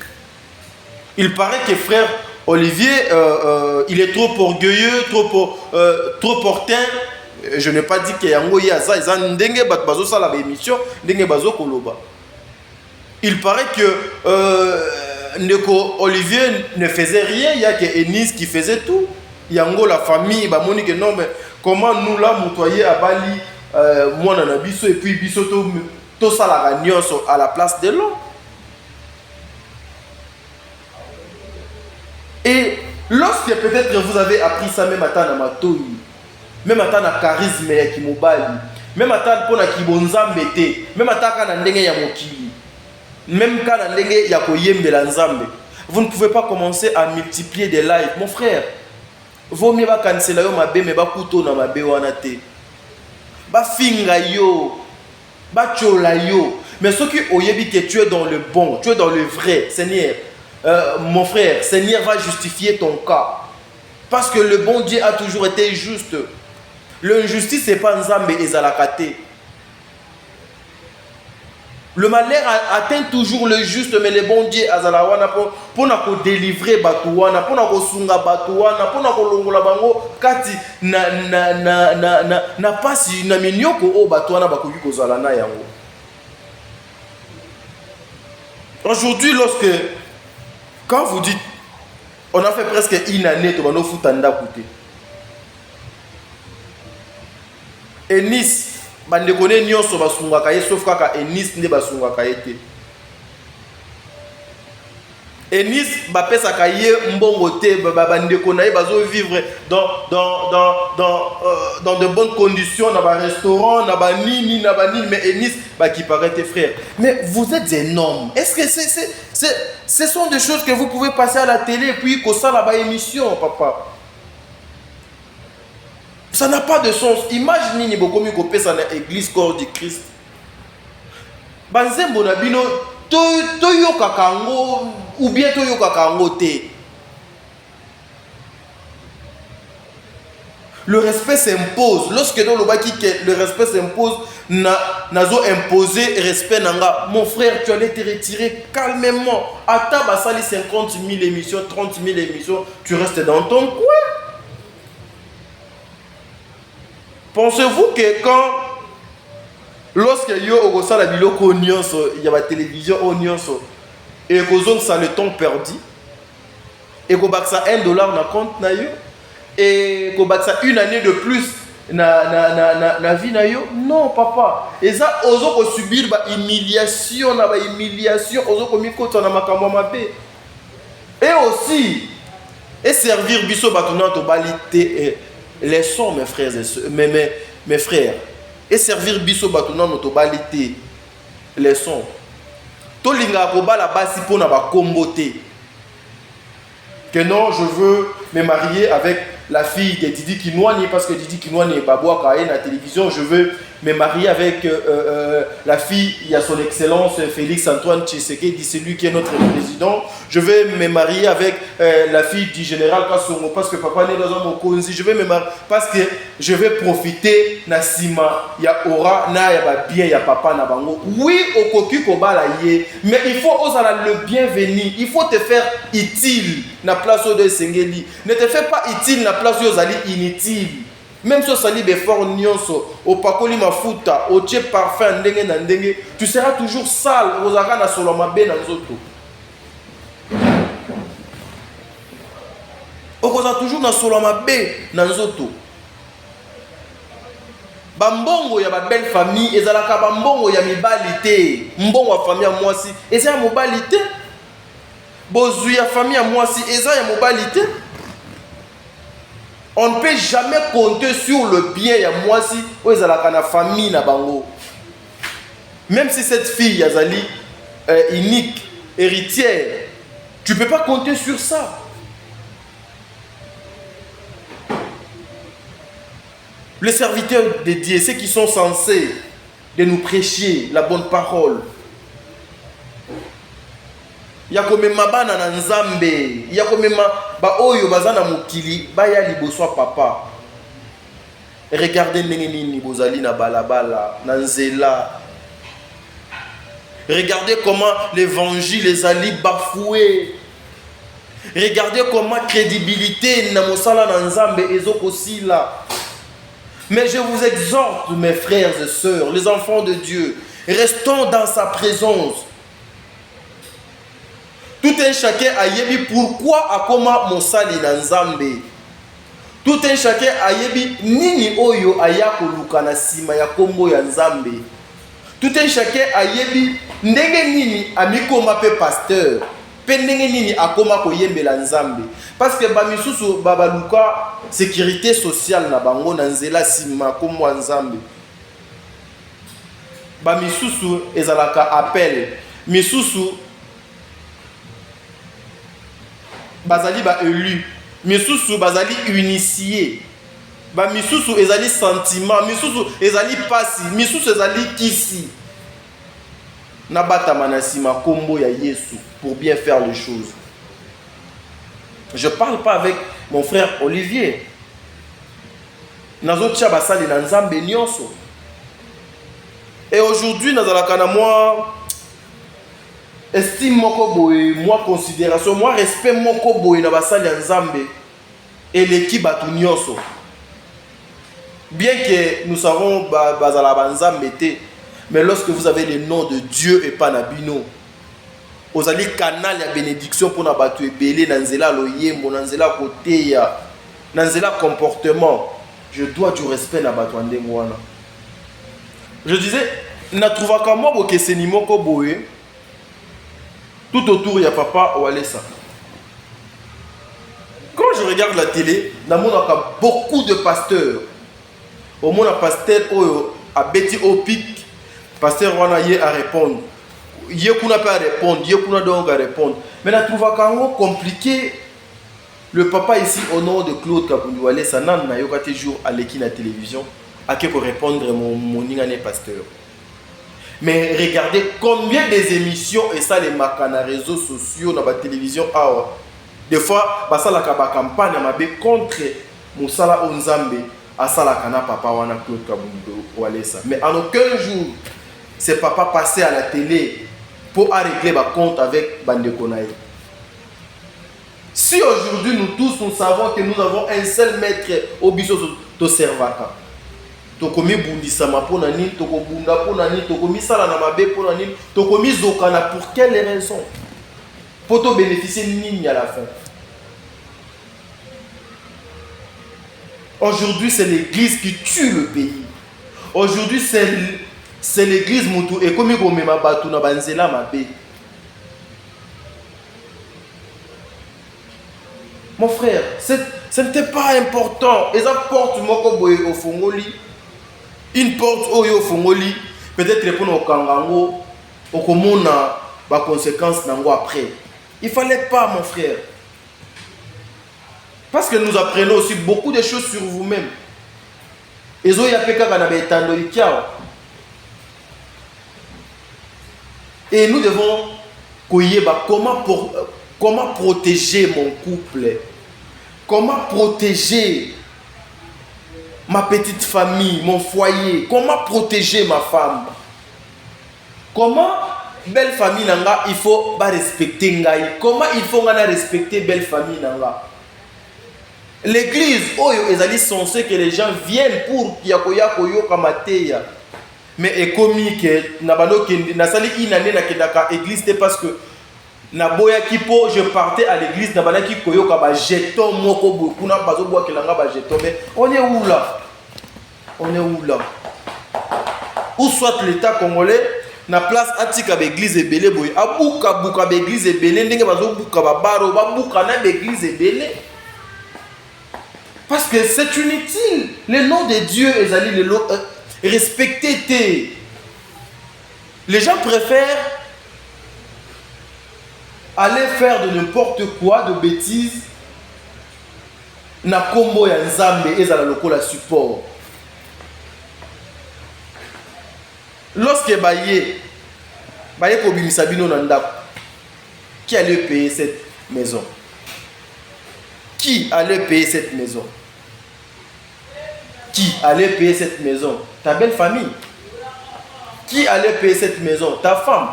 Il paraît que frère Olivier, il est trop orgueilleux, trop portain. Je n'ai pas dit qu'il y a un ça, il paraît que Ndeko Olivier ne faisait rien, il y a que Enis qui faisait tout. Yango la famille, bah moni que non mais comment nous là moutoyer à Bali, moi dans biso et puis biso tout ça la gagnon à la place de l'homme. Et lorsque peut-être vous avez appris ça même à Tanamato, même à Tana charisme ya kimobali, même à Tana pona kibonzambete, même à Tana ndenge ya mokili. Même quand vous ne pouvez pas commencer à multiplier des lives. Mon frère, vaut mieux pas canceller ma bé mais ba couteau na ma bé wana te. Ba finga yo, ba chola yo. Mais ce qui oyebi que tu es dans le bon, tu es dans le vrai, Seigneur. Mon frère, Seigneur va justifier ton cas. Parce que le bon Dieu a toujours été juste. L'injustice c'est pas nzambe ezalakate. Le malheur atteint toujours le juste, mais le bon Dieu azalawana pour nous délivrer batuwana, pour nous sunga batuwana, pour nous longola bango kati na pasi na minyoko o batuwana bakoki kozala na yango. Aujourd'hui, quand vous dites, on a fait presque une année, on a fait un côté. Et Nice, bande kone nyonso basungaka ye sauf kaka Nice nde basungaka ye te. Nice bapesaka ye mbongo te, bande kona ye bazo vivre dans de bonnes conditions, dans ba restaurant, dans ba nini, mais Nice qui paraît tes frères. Mais vous êtes énormes. Est-ce que ce sont des choses que vous pouvez passer à la télé et puis qu'on ça là-bas émission, papa? Ça n'a pas de sens. Imaginez beaucoup mieux qu'on pèse à l'église corps du Christ. Banzembo na bino toyo kakango ou bien toyo kakango te. Le respect s'impose. Lorsque le respect s'impose, nazo imposer respect nanga. Mon frère, tu allais te retirer calmement. Ata basali 50 000 émissions, 30 000 émissions, tu restes dans ton coin. Pensez-vous que lorsque yo ogosa la biloko nyonso, il y a la télévision au nyonso et que ça le temps perdu et que ça $1 na compte na yo et que ça une année de plus na vie na yo? Non papa. Et ça ozo ko subir ba humiliation ozo ko mikota na makambo mabe. Et aussi et servir biso batuna to balite laissons mes frères et soeurs, mes frères, et servir biso batuna notre balité, laissons. To linga koba la basi pour na ba kombote. Que non, je veux me marier avec la fille de Didi Kinwani parce que Didi Kinwani est Baboua Kaye na télévision. Je veux me marier avec la fille, il y a son excellence Félix Antoine Tshisekedi, c'est lui qui est notre président. Je vais me marier avec la fille du général Kassongo parce que papa n'est dans un mokonzi. Je vais me marier parce que je vais profiter na sima, il y a aura, na ya ba bien, il y a papa na bango. Oui, au koki kobala ye, mais il faut oser le bienvenu. Il faut te faire utile na place de Sengeli. Ne te fais pas utile na place de Zali inutile. Même si tu as des efforts nyonso, au pakoli mafuta, au tché parfum ndenge na ndenge, tu seras toujours sale, aux arana soloma ben nzoto. On a toujours na soloma ben nzoto. Bambongo ya ba belle famille, ezalaka bambongo ya mibalité, mbongo wa famille à moi si, eza ya mobalité. Bozu ya famille à moi si, eza ya mobalité. On ne peut jamais compter sur le bien ya moi si ou ezalaka na famille na bango. Même si cette fille yazali unique, héritière, tu ne peux pas compter sur ça. Les serviteurs de Dieu, ceux qui sont censés de nous prêcher la bonne parole. Yakomema bana na nzambe, yakomema ba oyo bazana mukili, baya liboso papa. Regardez ndenge nini bozali na balabala, na nzela. Regardez comment l'évangile les ali bafoué. Regardez comment crédibilité na mosala na nzambe ezokosila. Mais je vous exhorte, mes frères et sœurs, les enfants de Dieu, restons dans sa présence. Tout un chacun a yebi pourquoi akoma mosali na nzambe. Tout un chacun a yebi nini oyo ayako luka na sima ya kombo ya nzambe. Tout un chacun a yebi ndenge nini amikoma pe pasteur. Pe ndenge nini akoma koyembela nzambe. Parce que bamisusu babaluka sécurité sociale na bango na nzela sima kombo ya nzambe. Bamisusu ezalaka appel. Misusu bazali ba élu, misusu bazali initié, ba misusu ezali sentiment, misusu ezali pasi, misusu ezali kisi. Na batama na sima kombo ya Yesu pour bien faire les choses. Je parle pas avec mon frère Olivier. nazotia basali na nzambe nyonso. Et aujourd'hui nazalaka na moi estime moko boye, moi considération, moi respect moko boye na basali ya nzambe et l'équipe batu nyonso. Bien que nous savons bazala banzambe te, mais lorsque vous avez le nom de Dieu et pas nabino, vous avez canal de bénédiction pour na batu ebele na nzela loyembo, na nzela côté ya, na nzela comportement. Je dois du respect na batu ndenge wana. Je disais, na trouvaka moi boke senimoko boye tout autour il y a papa Walesa. Quand je regarde la télé, dans mon cas beaucoup de pasteurs. Au moins un pasteur a bêti au pic, pasteur wana yé à répondre. Yé kuna pas à répondre, yé kuna donc à répondre. Mais la trouve quand compliqué. Le papa ici au nom de Claude Kaboulouale, ça n'a pas été jour à l'équipe de la télévision à qui pour répondre mon ingénieur pasteur. Mais regardez combien des émissions et ça les macana réseaux sociaux dans la télévision des fois ça la campagne m'a contre Moussala Onzambe à ça la cana papa wana Claude Kaboulouale ça. Mais en aucun jour c'est papa passé à la télé pour régler ma compte avec Bandekonaï. Si aujourd'hui nous tous nous savons que nous avons un seul maître au biso to servaka. Tokomi bundisama pona nini, toko bunda pona nini, tokomi sala na mabe pona nini, tokomi zokana pour quelle raison? Pour te bénéficier nini à la fin. Aujourd'hui c'est l'église qui tue le pays. Aujourd'hui c'est l'église mutu et komi komema batu na banzela mabe. Mon frère, ce n'était pas important. Et ça porte au Fongoli. Une porte au Fongoli. Peut-être pour nos Kangango, au Komona, les conséquences après. Il ne fallait pas, mon frère. Parce que nous apprenons aussi beaucoup de choses sur vous-même. Et nous devons comment protéger mon couple. Comment protéger ma petite famille, mon foyer? Comment protéger ma femme? Comment belle famille nanga il faut respecter ngai? Comment il faut respecter belle famille nanga? L'église, oh ils allaient censé que les gens viennent pour yakoya koyo kamateya. Mais est comique nabano kendi nasali inane na kedaka église parce que Naboya Kipo, je partais à l'église, Nabanaki Koyoka, ba jeton, moko bokuna, bazo boa kelanga, ba jeton. Mais on est où là? On est où là? Ou soit l'État congolais, na place atika l'église et belé boy, abuka buka l'église et belé, n'enge bazo buka babaro, babuka na l'église et belé. Parce que c'est inutile. Le nom de Dieu est respecté. Les gens préfèrent aller faire de n'importe quoi, de bêtises, na kombo ya nzambe ezala lokola support. Lorsque baye kobimisa bino na ndako, qui allait payer cette maison? Qui allait payer cette maison? Qui allait payer cette maison? Ta belle famille. Qui allait payer cette maison? Ta femme.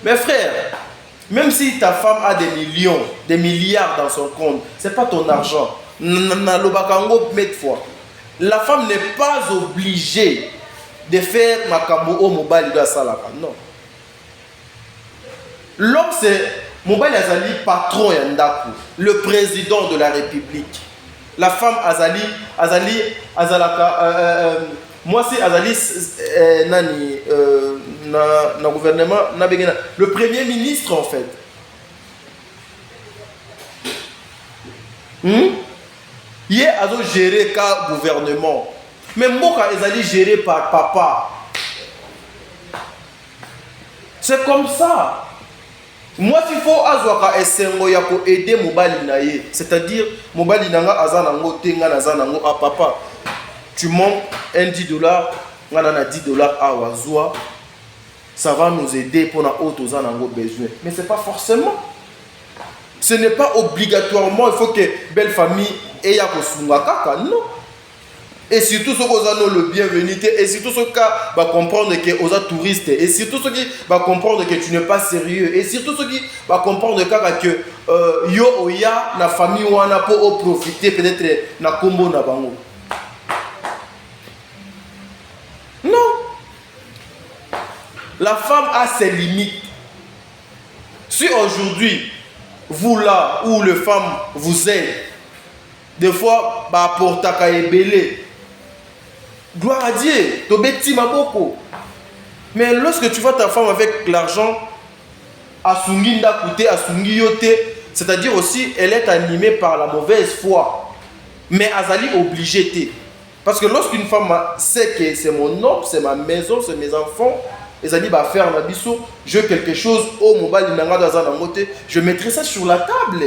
Mes frères, même si ta femme a des millions, des milliards dans son compte, ce n'est pas ton argent. La femme n'est pas obligée de faire makambo au mobile de Salaka. Non. L'homme, c'est Mobile Azali, patron Yandaku, le président de la République. La femme Azalaka, moi c'est Azali Nani, na gouvernement, le premier ministre en fait. Il a géré le gouvernement. Mais Moka Azali géré par papa. C'est comme ça. Moi, s'il faut aider Mobali, c'est-à-dire Mobali Nanga Azanango, Tenga Nazanango à papa. Tu montes un $10, on a $10 à Wazoua, ça va nous aider pour nos autres besoin. Mais ce n'est pas forcément. Ce n'est pas obligatoirement, il faut que belle famille ait à Kosungakaka, non. Et surtout ceux qui ont le bienvenu, et surtout ceux qui vont comprendre que vous êtes touriste, et surtout ceux qui vont comprendre que tu n'es pas sérieux, et surtout ceux qui vont comprendre que yo oya na famille wana pour profiter peut-être na combo na bango. Non. La femme a ses limites. Si aujourd'hui, vous là où les femmes vous aident, des fois, bah pour ta belé. Gloire à Dieu, tobeti maboko. Mais lorsque tu vois ta femme avec l'argent, asungi nda koute, asungi yote, c'est-à-dire aussi, elle est animée par la mauvaise foi. Mais azali obligée te. Parce que lorsqu'une femme sait que c'est mon homme, c'est ma maison, c'est mes enfants, et ça dit bah faire la biso, je veux quelque chose, oh mon bal nanga dans un angote, je mettrai ça sur la table.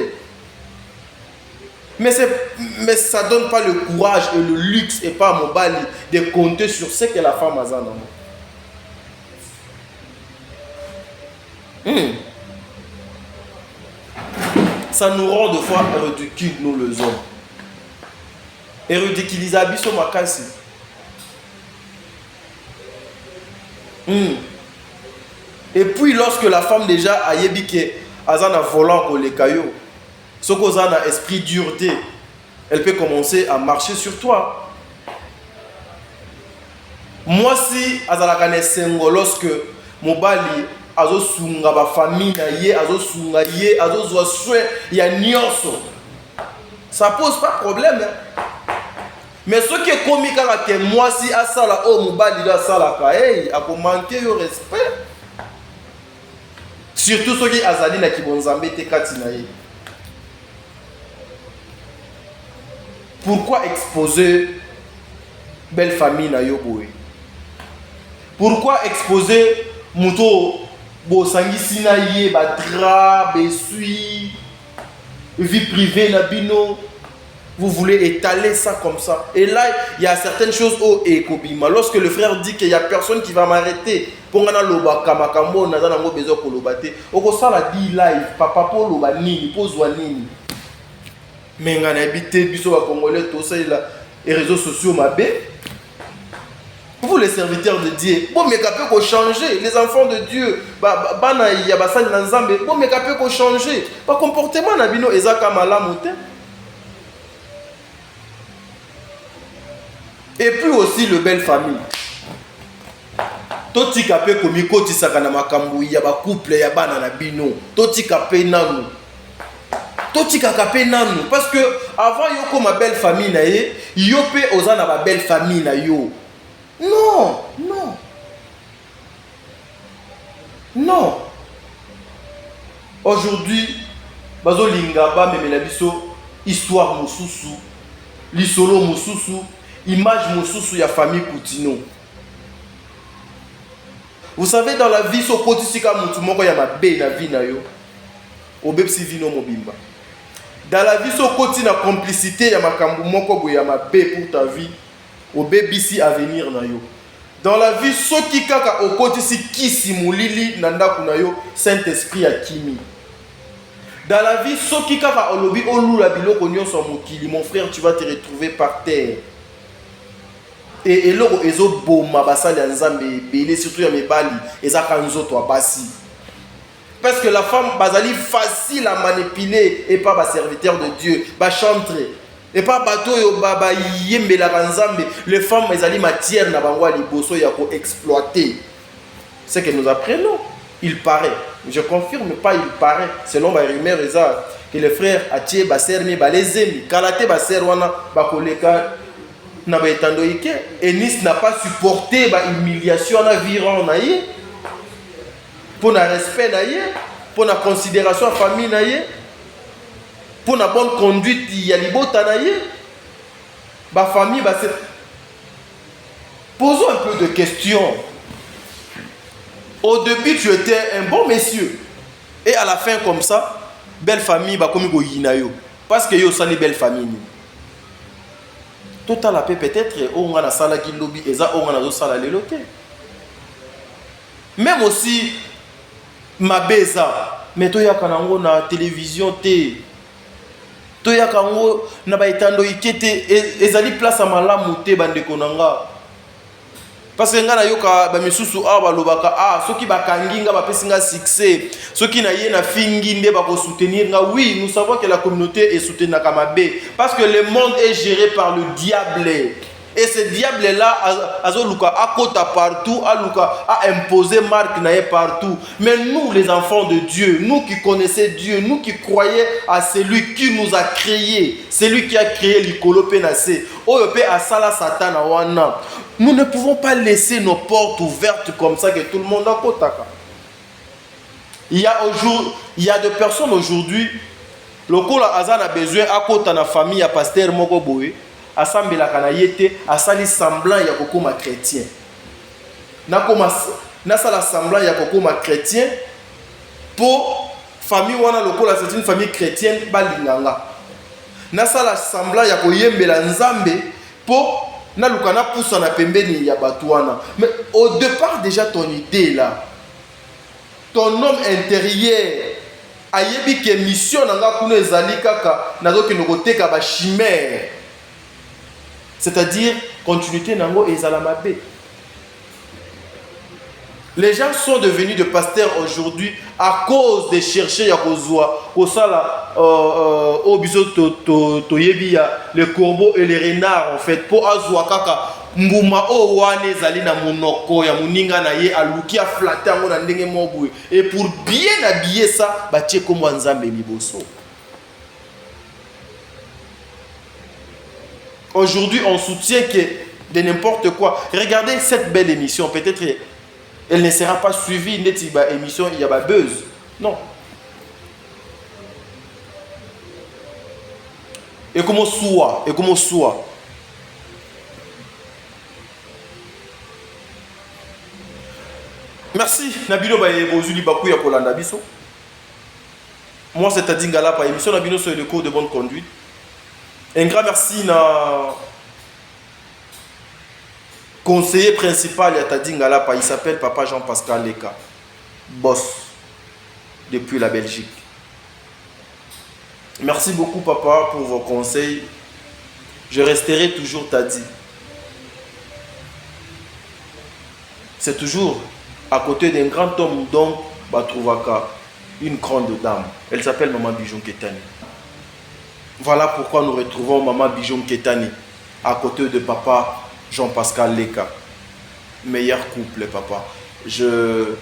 Mais ça ne donne pas le courage et le luxe et pas mon bali de compter sur ce que la femme a dans le monde. Ça nous rend de fois ridicules, nous les hommes. Et ridiculiser abisso makasi. Et puis lorsque la femme déjà a yebi que azana volant pour les cailloux, ce qu'on a un esprit dureté, elle peut commencer à marcher sur toi. Moi si azalakane sengo lorsque mon bali azo sunga ba famille na ye azo sunga ye azo zwa soin ya nyonso, ça pose pas de problème. Mais ce qui est comique c'est que moi si asala oh mon bali da sala ka hey a manquer le respect. Surtout ceux qui azali na kibonzambe te katina ye. Pourquoi exposer belle famille na yo boy? Pourquoi exposer muto bo sangisi na ye ba drap, besui, vie privée na bino? Vous voulez étaler ça comme ça. Et là, il y a certaines choses au ekobima. Lorsque le frère dit qu'il n'y a personne qui va m'arrêter, pour ngana loba kamakambo na zanango bezo ko lobate, oko sala di live, papa po loba nini, po zwa nini. Mais ngana habité biso ba congolais tout ça là les réseaux sociaux mabé. Vous les serviteurs de Dieu, bon mais capé ko changer, les enfants de Dieu, bana ya basali na nzambe, bon mais capé ko changer. Pas comportement na bino ezaka malamu te. Et puis aussi le belle famille. Toti kapé komi koti sakana makambu ya ba couple ya bana na bino. Toti kapé nanu. Toti kapé nanu parce que avant yo ko ma belle famille na ye, yo pe oza na ba belle famille na yo. Non, non. Non. Aujourd'hui, bazo lingaba memela biso histoire mosusu, lisolo mosusu. Image mosusu ya famille Koutino. Vous savez dans la vie so koti sika mutu moko ya mabe na vie na yo. Obepsi vino mobimba. Dans la vie so koti na complicité ya makambu moko boye ya mabe pour ta vie. Obebisi avenir na yo. Dans la vie so ki kaka okoti si kisi mulili na ndaku na yo Saint-Esprit ya kimi. Dans la vie so ki kaka olobi olula biloko nyonso mokili, mon frère, tu vas te retrouver par terre. Et là, ils ont beau mabasali nzambe belé surtout ya mebali ezaka nzoto abasi. Parce que la femme bazali facile à manipuler et pas ba serviteur de Dieu, ba chantre et pas bateau yo baba yembela nzambe. Les femmes ezali matière na bango liboso ya ko exploiter. C'est que nous apprenons, il paraît. Je confirme pas, il paraît selon ba rumeur eza que les frères atie ba sermi ba lezemi kalate ba ser wana ba koleka. Et Nice n'a pas supporté l'humiliation en environ pour le respect, pour la considération de la famille, pour la bonne conduite, il y a les famille. Posons un peu de questions. Au début, tu étais un bon monsieur. Et à la fin, comme ça, belle famille, parce que yo sali belle famille. Total la paix peut-être on a sala qui lobby et ça on a sala les lotés. Même aussi ma beza mais toi ya kanango na télévision té toyaka yango na baetando ikete ezali place ya malamu te bandeko na nga. Parce que nga nayoka bamisusu awa balobaka soki bakangi nga bapesi nga succès, soki na ye na fingi nde bakosoutenir nga. Oui, nous savons que la communauté est soutenue à mabe parce que le monde est géré par le diable. Et ce diable-là, azoluka akota partout, aluka a imposé marque nae partout. Mais nous, les enfants de Dieu, nous qui connaissons Dieu, nous qui croyons à celui qui nous a créés, celui qui a créé l'Ikolo Penase, Oyope Asala Satan Awana, nous ne pouvons pas laisser nos portes ouvertes comme ça que tout le monde a kotaka. Il y a des personnes aujourd'hui, le Kola Azan a besoin à kota na famille à pasteur Mokoboé. Assemblée la kanayete asali semblant ya kokoma chrétien na sala semblant ya kokoma chrétien pour famille wana lokola c'est une famille chrétienne balinganga na sala semblant ya koyembela nzambe pour na lukana poussa na pembeni ya batuana. Mais au départ déjà ton idée là, ton homme intérieur ayebi ke mission nanga kuno ezali kaka nazoki nokoteka ba chimère. C'est-à-dire, continuité nango et zalamabé. Les gens sont devenus de pasteurs aujourd'hui à cause de chercher Yakozua, Kosala, Obiso Toyebia, les corbeaux et les renards en fait, pour Azua Kaka, Mbuma Owane Zalina Monoko, Yamuninga Naye, Aluki a flatté à mon andenge moboué. Et pour bien habiller ça, Batcheko Mwanzambe Miboso. Aujourd'hui, on soutient que de n'importe quoi. Regardez cette belle émission. Peut-être elle ne sera pas suivie. Net émission, il y a pas buzz. Non. Et comment soit. Merci. Nabino baye bozuli baku ya kolanda biso. Moi, c'est à Dingala par émission. Nabino sur le cours de bonne conduite. Un grand merci à conseiller principal à Tadingala, il s'appelle Papa Jean-Pascal Leka, boss depuis la Belgique. Merci beaucoup Papa pour vos conseils. Je resterai toujours Tadi. C'est toujours à côté d'un grand homme donc Batrouvaka, une grande dame. Elle s'appelle Maman Bijon Ketani. Voilà pourquoi nous retrouvons Maman Bijon Ketani à côté de Papa Jean-Pascal Leka. Meilleur couple, Papa. Je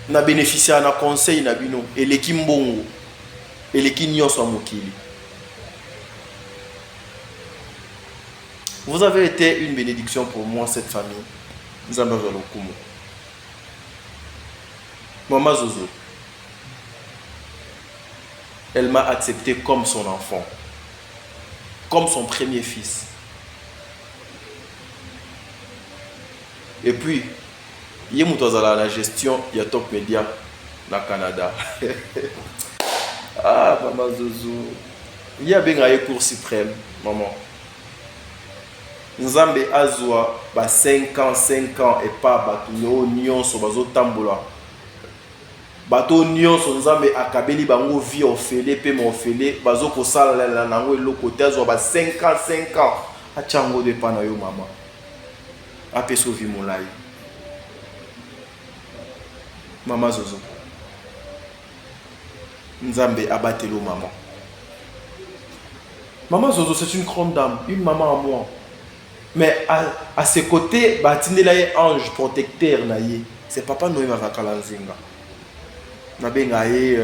n'ai bénéficié d'un conseil, Nabino, et l'équipe Mbongo, et l'équipe Nyonso Mokili. Vous avez été une bénédiction pour moi, cette famille. Nous allons vers le Kumo. Maman Zozo, elle m'a accepté comme son enfant, comme son premier fils. Et puis, il y a la gestion, il y a Top Media au Canada. Ah, Maman Zozo, il y a bien un cours suprême, maman. Nzambe Azwa, 5 ans et pas Batunyo, Nyonso, Bazo Tambola. Bato Nyonso, Nzambe Akabeli, Bango, vie Ophélie, Pema Ophélie, Bazo Kosala, Lanango, et l'Okote, Azwa, 5 ans. Achango de Panayo, maman. Apeso vi mon live. Maman Zozo. Nzambe abatelo maman. Maman Zozo, c'est une grande dame, une maman à moi. Mais à ses côtés, Batindela est ange protecteur. C'est Papa Noé Mavakalanzinga. Nabengaye,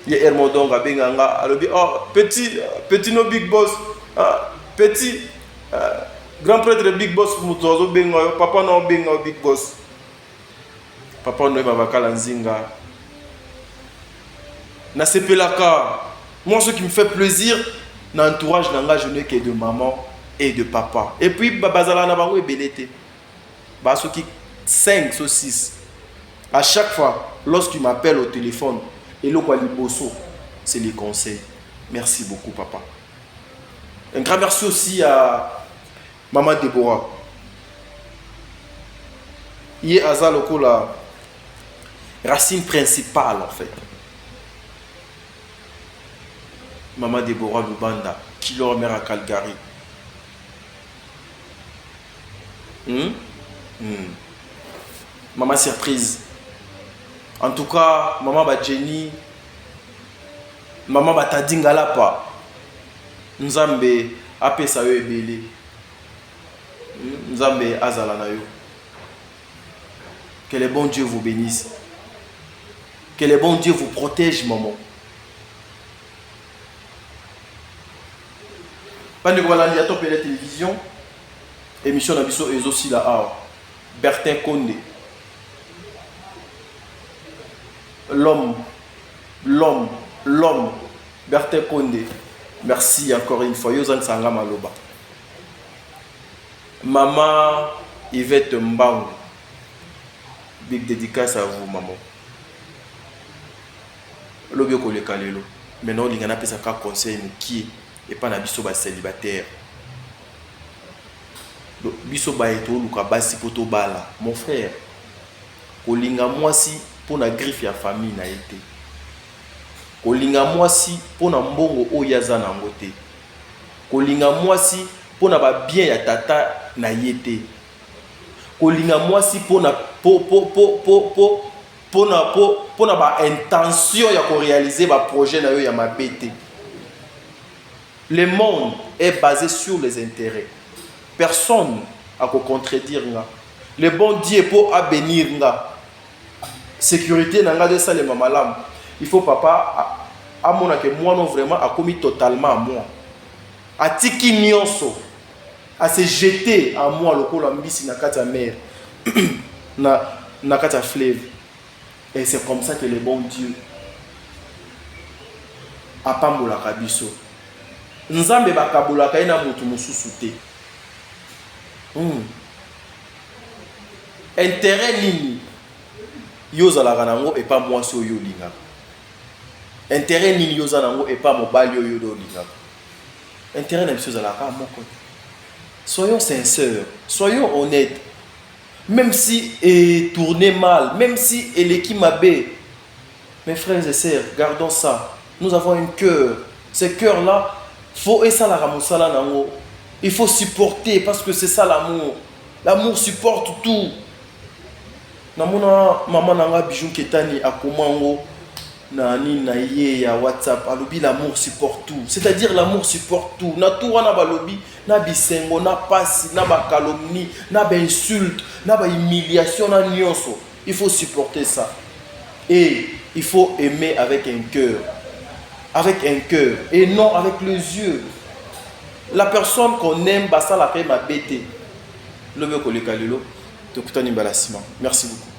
Hermodonga Benganga, alobi, oh, petit no big boss, petit, grand prêtre big boss, Moutozo Benga, Papa no Benga big boss. Papa Noé Mavakalanzinga. Na sepelaka. Moi, ce qui me fait plaisir, dans l'entourage, je n'ai que de maman et de papa. Et puis, Babazala Nabango et Belete. Baso qui 5 ou 6. À chaque fois, lorsqu'il m'appelle au téléphone, et le Bosso, c'est les conseils. Merci beaucoup, papa. Un grand merci aussi à Maman Déborah. Il y a Azaloko la racine principale, en fait. Maman Déborah Lubanda, qui leur mère à Calgary. Maman surprise. En tout cas, maman Jenny, maman Tadingalapa, Nzambe apesa yo ebele. Nzambe azala na yo. Que le bon Dieu vous bénisse. Que le bon Dieu vous protège, maman. Pendant que vous allez à la télévision, émission d'Abisso est aussi là. Bertin Condé. L'homme. Bertin Condé. Merci encore une fois. Yozan Sanga Maloba. Maman Yvette Mbang. Big dédicace à vous, maman. Lobio Kole Kalelo. Maintenant, il y a un conseil qui et pas na biso ba célibataire. Biso ba eto luka basi poto bala. Mon frère, kolinga mwasi pour na griffe ya famille na été. Kolinga mwasi pour na mbongo oyaza na ngote. Kolinga mwasi pour na ba bien ya tata na yete. Kolinga mwasi pour na pour na ba intention ya ko réaliser ba projet na yo ya mabete. Le monde est basé sur les intérêts. Personne n'a qu'à contredire. Le bon Dieu pour bénir. Sécurité n'a pas de ça les mamalam. Il faut papa à mon que moi non vraiment a commis totalement à moi. A tiki nyonso à se jeter à moi le col ambisi na kata mer na kata fleuve. Et c'est comme ça que le bon Dieu a pambola kabiso. Nzambe bakabula kaina mutu mususu te. Intérêt nini yozala kanango et pas moi so yo linga. Intérêt nini yozala nango et pas mobali yo linga. Intérêt na biso zala ka moko. Soyons sincères, soyons honnêtes. Même si est tourné mal, même si elle est qui m'abé. Mes frères et sœurs, gardons ça. Nous avons un cœur. Ce cœur-là, il faut supporter parce que c'est ça l'amour. L'amour supporte tout. Maman nanga bijou ketani akomango nani na ye ya WhatsApp alobi l'amour supporte tout. C'est-à-dire l'amour supporte tout. Na tout wana balobi na bisengo na pasi na ba calomnie na ba insulte na ba humiliation na nyonso. Il faut supporter ça. Et il faut aimer avec un cœur. Avec un cœur et non avec les yeux. La personne qu'on aime, ça la paix m'a bêté. Le mieux que le calilo, te coûte un imbalasiment. Merci beaucoup.